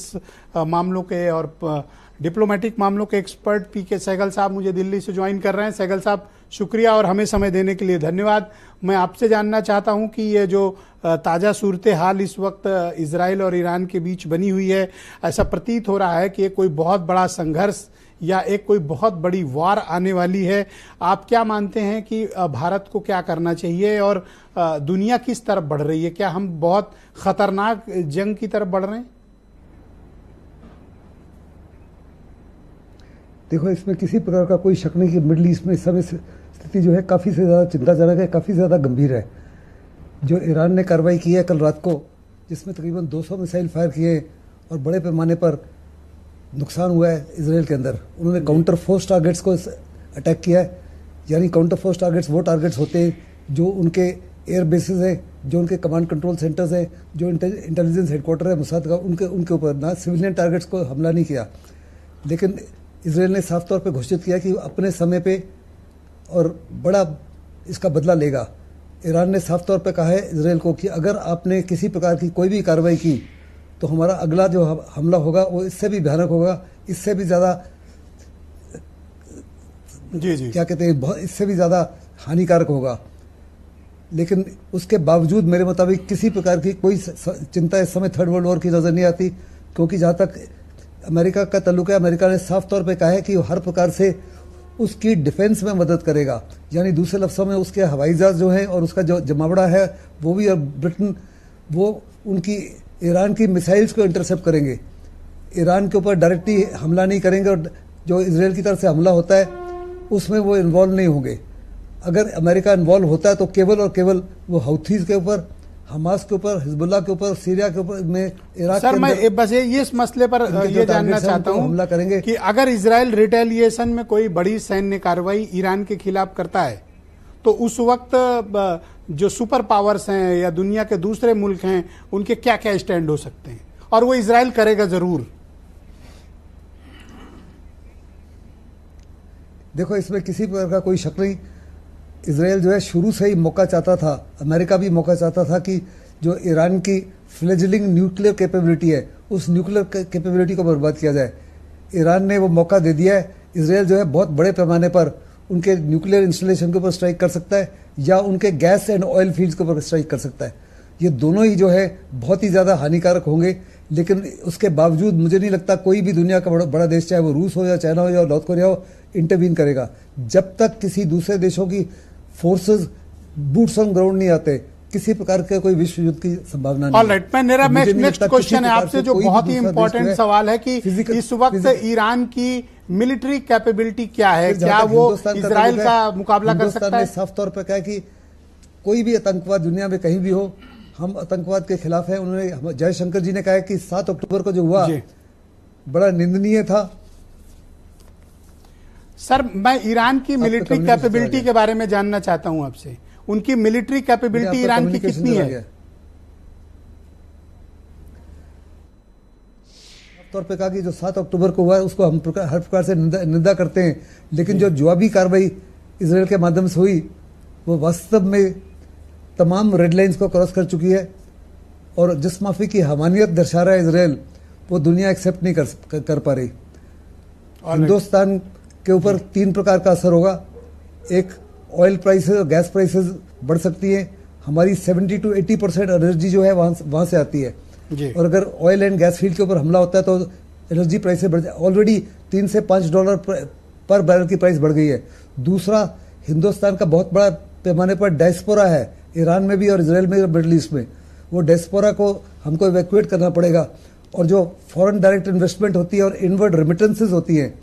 Defence मामलों के और डिप्लोमेटिक मामलों के एक्सपर्ट पीके सहगल साहब मुझे दिल्ली से ज्वाइन कर रहे हैं। सहगल साहब, शुक्रिया और हमें समय देने के लिए धन्यवाद। मैं आपसे जानना चाहता हूं कि ये जो ताज़ा सूरत हाल इस वक्त इजराइल और ईरान के बीच बनी हुई है, ऐसा प्रतीत हो रहा है कि ये कोई बहुत बड़ा संघर्ष या एक कोई बहुत बड़ी वार आने वाली है। आप क्या मानते हैं कि भारत को क्या करना चाहिए और दुनिया किस तरफ बढ़ रही है? क्या हम बहुत खतरनाक जंग की तरफ बढ़ रहे हैं? देखो, इसमें किसी प्रकार का कोई शक नहीं कि मिडिल ईस्ट में इस समय स्थिति जो है काफ़ी से ज़्यादा चिंताजनक है, काफ़ी ज़्यादा गंभीर है। जो ईरान ने कार्रवाई की है कल रात को, जिसमें तकरीबन 200 मिसाइल फायर किए और बड़े पैमाने पर नुकसान हुआ है इसराइल के अंदर। उन्होंने काउंटर फोर्स टारगेट्स को अटैक किया है। यानी काउंटर फोर्स टारगेट्स वो टारगेट्स होते हैं जो उनके एयर बेसिस हैं, जो उनके कमांड कंट्रोल सेंटर्स हैं, जो इंटेलिजेंस हेडक्वार्टर है मोसाद का, उनके ऊपर ना सिविलियन टारगेट्स को हमला नहीं किया। लेकिन इसराइल ने साफ तौर पे घोषित किया कि अपने समय पे और बड़ा इसका बदला लेगा। ईरान ने साफ तौर पे कहा है इसराइल को कि अगर आपने किसी प्रकार की कोई भी कार्रवाई की तो हमारा अगला जो हमला होगा वो इससे भी भयानक होगा, इससे भी ज़्यादा जी क्या कहते हैं, इससे भी ज़्यादा हानिकारक होगा। लेकिन उसके बावजूद मेरे मुताबिक किसी प्रकार की कोई चिंता इस समय थर्ड वर्ल्ड वॉर की नज़र नहीं आती, क्योंकि जहाँ तक अमेरिका का ताल्लुक है, अमेरिका ने साफ तौर पे कहा है कि हर प्रकार से उसकी डिफेंस में मदद करेगा। यानी दूसरे लफ्ज़ों में उसके हवाई जहाज जो हैं और उसका जो जमावड़ा है वो भी, और ब्रिटेन वो उनकी ईरान की मिसाइल्स को इंटरसेप्ट करेंगे। ईरान के ऊपर डायरेक्टली हमला नहीं करेंगे और जो इसराइल की तरफ से हमला होता है उसमें वो इन्वॉल्व नहीं होंगे। अगर अमेरिका इन्वॉल्व होता है तो केवल और केवल वो हौथीज के ऊपर, हमास के ऊपर, हिजबुल्लाह के ऊपर, सीरिया के ऊपर में, इराक सर मैं बस ये इस मसले पर ये जानना चाहता हूं हमला करेंगे कि अगर इजराइल रिटेलिएशन में कोई बड़ी सैन्य कार्रवाई ईरान के खिलाफ करता है तो उस वक्त जो सुपर पावर्स हैं या दुनिया के दूसरे मुल्क हैं उनके क्या क्या स्टैंड हो सकते हैं, और वो इजराइल करेगा जरूर? देखो, इसमें किसी प्रकार का कोई शक नहीं। इसराइल जो है शुरू से ही मौका चाहता था, अमेरिका भी मौका चाहता था कि जो ईरान की फ्लेजलिंग न्यूक्लियर कैपेबिलिटी है उस न्यूक्लियर कैपेबिलिटी को बर्बाद किया जाए। ईरान ने वो मौका दे दिया है। इसराइल जो है बहुत बड़े पैमाने पर उनके न्यूक्लियर इंस्टॉलेशन के ऊपर स्ट्राइक कर सकता है या उनके गैस एंड ऑयल फील्ड्स के ऊपर स्ट्राइक कर सकता है। ये दोनों ही जो है बहुत ही ज़्यादा हानिकारक होंगे। लेकिन उसके बावजूद मुझे नहीं लगता कोई भी दुनिया का बड़ा देश, चाहे वो रूस हो या चाइना हो या नॉर्थ कोरिया हो, इंटरवीन करेगा। जब तक किसी दूसरे देशों की फोर्सेस बूट्स ऑन ग्राउंड नहीं आते, किसी प्रकार के कोई विश्व युद्ध की संभावना नहीं। ऑलराइट, मेरा नेक्स्ट क्वेश्चन है आपसे जो बहुत ही इंपॉर्टेंट सवाल है कि इस वक्त ईरान की मिलिट्री कैपेबिलिटी क्या है? क्या वो इजराइल का मुकाबला कर सकता है? साफ तौर पर कहा कि कोई भी आतंकवाद दुनिया में कहीं भी हो, हम आतंकवाद के खिलाफ है। उन्होंने, जयशंकर जी ने कहा कि 7 अक्टूबर को जो हुआ बड़ा निंदनीय था। सर मैं ईरान की मिलिट्री कैपेबिलिटी के बारे में जानना चाहता हूं आपसे। उनकी मिलिट्री कैपेबिलिटी ईरान की कितनी है? तौर पे कहा कि जो 7 अक्टूबर को हुआ है उसको हम हर प्रकार से निंदा करते हैं, लेकिन जो जवाबी कार्रवाई इसराइल के माध्यम से हुई वो वास्तव में तमाम रेड लाइंस को क्रॉस कर चुकी है। और जिस माफी की हमानियत दर्शा रहा है इसराइल, वो दुनिया एक्सेप्ट नहीं कर पा रही। हिंदुस्तान के ऊपर 3 प्रकार का असर होगा। एक, ऑयल प्राइसेस और गैस प्राइसेस बढ़ सकती है। हमारी 70 to 80% एनर्जी जो है वहाँ से आती है जी। और अगर ऑयल एंड गैस फील्ड के ऊपर हमला होता है तो एनर्जी प्राइसेस बढ़ जाए। ऑलरेडी $3 से $5 पर बैरल की प्राइस बढ़ गई है। दूसरा, हिंदुस्तान का बहुत बड़ा पैमाने पर डायस्पोरा है, ईरान में भी और इसराइल में और मिडल ईस्ट में। वो डायस्पोरा को हमको इवैक्यूएट करना पड़ेगा। और जो फॉरेन डायरेक्ट इन्वेस्टमेंट होती है और इनवर्ड रेमिटेंसेज होती हैं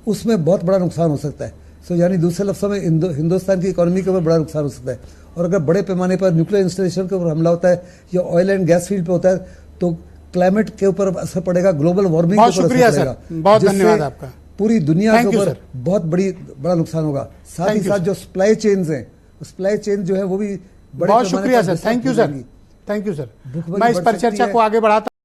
उसमें बहुत बड़ा नुकसान हो सकता है। यानी दूसरे लफ्ज़ों में हिंदुस्तान की इकोनॉमी के ऊपर बड़ा नुकसान हो सकता है। और अगर बड़े पैमाने पर न्यूक्लियर इंस्टॉलेशन के ऊपर हमला होता है या ऑयल एंड गैस फील्ड पे होता है तो क्लाइमेट के ऊपर असर पड़ेगा, ग्लोबल वार्मिंग के ऊपर असर पड़ेगा। बहुत धन्यवाद आपका। पूरी दुनिया के ऊपर बहुत बड़ा नुकसान होगा। साथ ही साथ जो सप्लाई चेन्स हैं, सप्लाई चेन जो है वो भी बड़े, बहुत शुक्रिया सर। Thank you sir. मैं इस पर चर्चा को आगे बढ़ाता